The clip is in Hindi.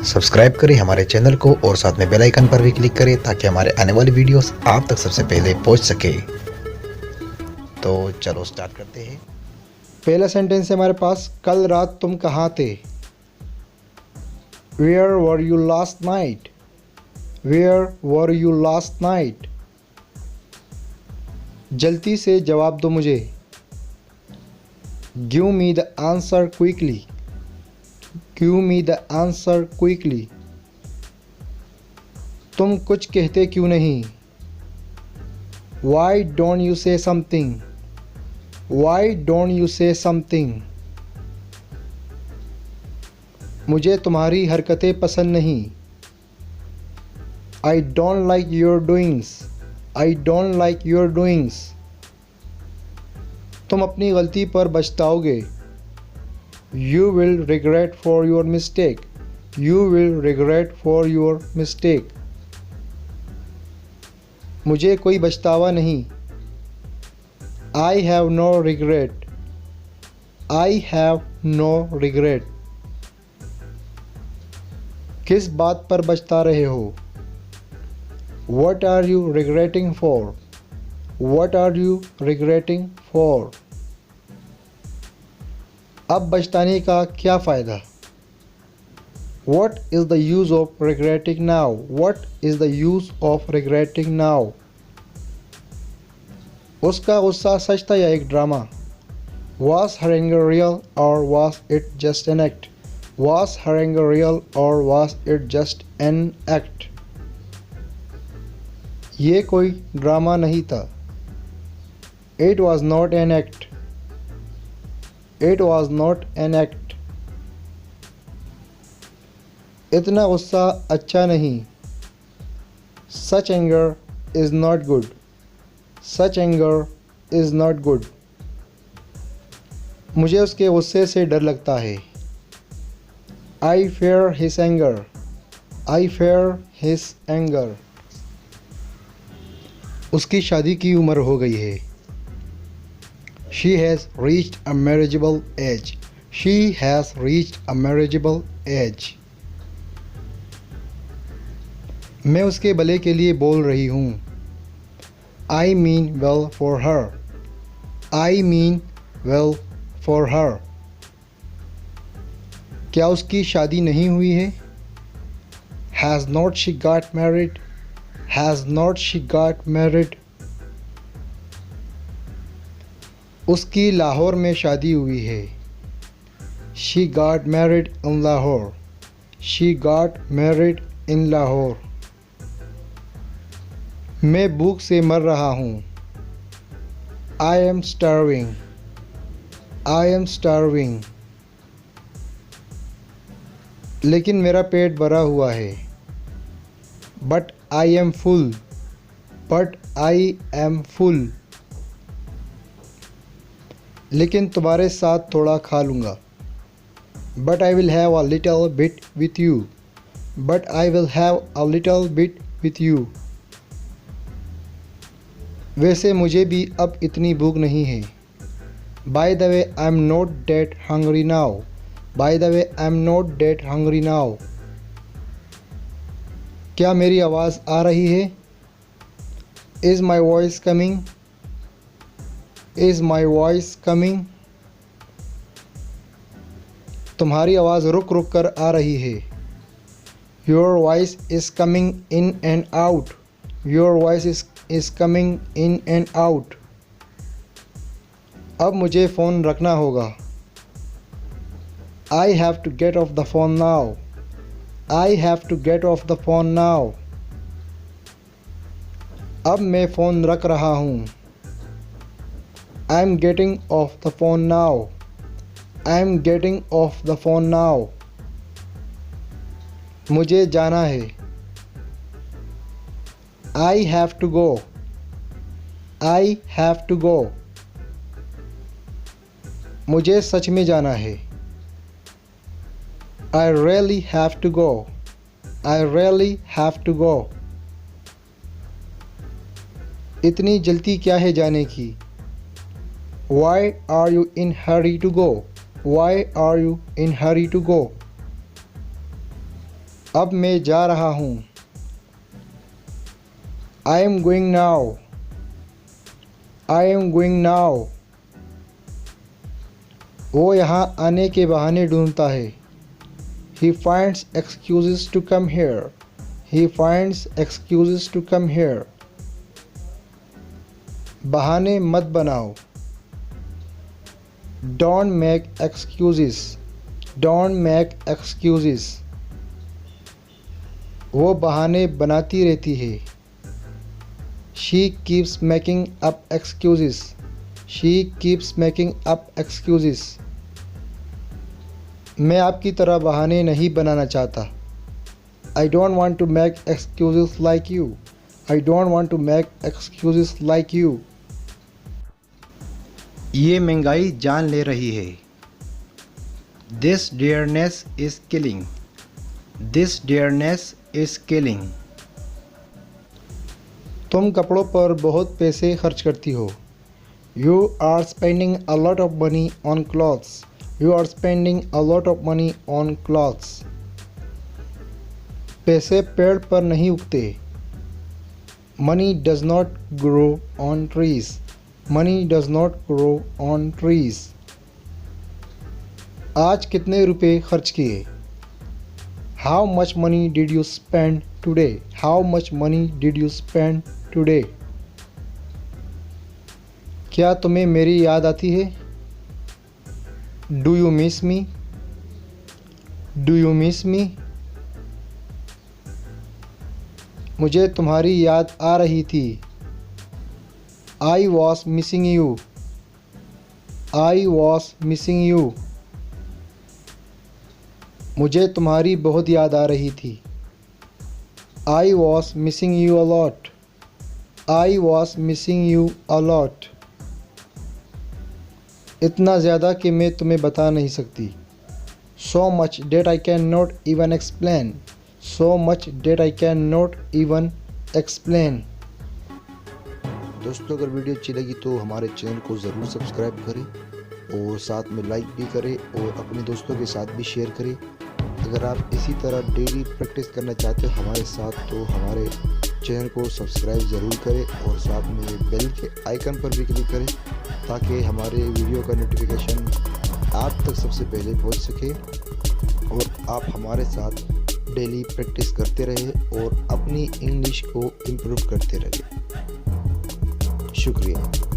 सब्सक्राइब करें हमारे चैनल को और साथ में बेल आइकन पर भी क्लिक करें ताकि हमारे आने वाली वीडियोस आप तक सबसे पहले पहुंच सके। तो चलो स्टार्ट करते हैं। पहला सेंटेंस है हमारे पास, कल रात तुम कहाँ थे। Where were you last night. Where were you last night. जल्दी से जवाब दो मुझे। Give me the answer quickly. Give me the answer quickly. तुम कुछ कहते क्यों नहीं। Why don't you say something. Why don't you say something. मुझे तुम्हारी हरकतें पसंद नहीं। I don't like your doings. I don't like your doings. तुम अपनी गलती पर पछताओगे। You will regret for your mistake. You will regret for your mistake. मुझे कोई पछतावा नहीं। I have no regret. I have no regret. किस बात पर पछता रहे हो। What are you regretting for. What are you regretting for. अब पछताने का क्या फ़ायदा। What is the use of regretting now? What is the use of regretting now? उसका गुस्सा सच था या एक drama. Was her anger real or was it just an act? Was her anger real or was it just an act? ये कोई ड्रामा नहीं था। It was not an act. It was not an act. इतना गुस्सा अच्छा नहीं। Such anger is not good. Such anger is not good. मुझे उसके गुस्से से डर लगता है। I fear his anger. I fear his anger. उसकी शादी की उम्र हो गई है। She has reached a marriageable age. She has reached a marriageable age. मैं उसके भले के लिए बोल रही हूँ। I mean well for her. I mean well for her. क्या उसकी शादी नहीं हुई है। Has not she got married? Has not she got married? उसकी लाहौर में शादी हुई है। She got married in Lahore. She got married in Lahore. मैं भूख से मर रहा हूँ। I am starving. I am starving. लेकिन मेरा पेट भरा हुआ है। But I am full. But I am full. लेकिन तुम्हारे साथ थोड़ा खा लूँगा। But I will have a little bit with you. But I will have a little bit with you. वैसे मुझे भी अब इतनी भूख नहीं है। By the way, I'm not that hungry now. By the way, I'm not that hungry now. क्या मेरी आवाज़ आ रही है। Is my voice coming? Is my voice coming? तुम्हारी आवाज़ रुक रुक कर आ रही है। Your voice is coming in and out. Your voice is coming in and out. अब मुझे फ़ोन रखना होगा। I have to get off the phone now. I have to get off the phone now. अब मैं फ़ोन रख रहा हूँ। I'm getting off the phone now. I'm getting off the phone now. मुझे जाना है। I have to go. I have to go. मुझे सच में जाना है। I really have to go. I really have to go. इतनी जल्दी क्या है जाने की। Why are you in hurry to go? Why are you in hurry to go? अब मैं जा रहा हूँ। I am going now. I am going now. वो यहाँ आने के बहाने ढूंढता है। He finds excuses to come here. He finds excuses to come here. बहाने मत बनाओ। Don't make excuses. Don't make excuses. वो बहाने बनाती रहती है। She keeps making up excuses. She keeps making up excuses. मैं आपकी तरह बहाने नहीं बनाना चाहता। I don't want to make excuses like you. I don't want to make excuses like you. ये महंगाई जान ले रही है। This dearness is killing. This dearness is killing. तुम कपड़ों पर बहुत पैसे खर्च करती हो। You are spending a lot of money on clothes. You are spending a lot of money on clothes. पैसे पेड़ पर नहीं उगते। Money does not grow on trees. Money does not grow on trees. आज कितने रुपए खर्च किए? How much money did you spend today? How much money did you spend today? क्या तुम्हें मेरी याद आती है? Do you miss me? Do you miss me? मुझे तुम्हारी याद आ रही थी। I was missing you. I was missing you. मुझे तुम्हारी बहुत याद आ रही थी। I was missing you a lot. I was missing you a lot. इतना ज़्यादा कि मैं तुम्हें बता नहीं सकती। So much that I cannot even explain. So much that I cannot even explain. दोस्तों अगर वीडियो अच्छी लगी तो हमारे चैनल को ज़रूर सब्सक्राइब करें और साथ में लाइक भी करें और अपने दोस्तों के साथ भी शेयर करें। अगर आप इसी तरह डेली प्रैक्टिस करना चाहते हो हमारे साथ तो हमारे चैनल को सब्सक्राइब ज़रूर करें और साथ में बेल के आइकन पर भी क्लिक करें ताकि हमारे वीडियो का नोटिफिकेशन आप तक सबसे पहले पहुंच सके और आप हमारे साथ डेली प्रैक्टिस करते रहें और अपनी इंग्लिश को इम्प्रूव करते रहें। शुक्रिया।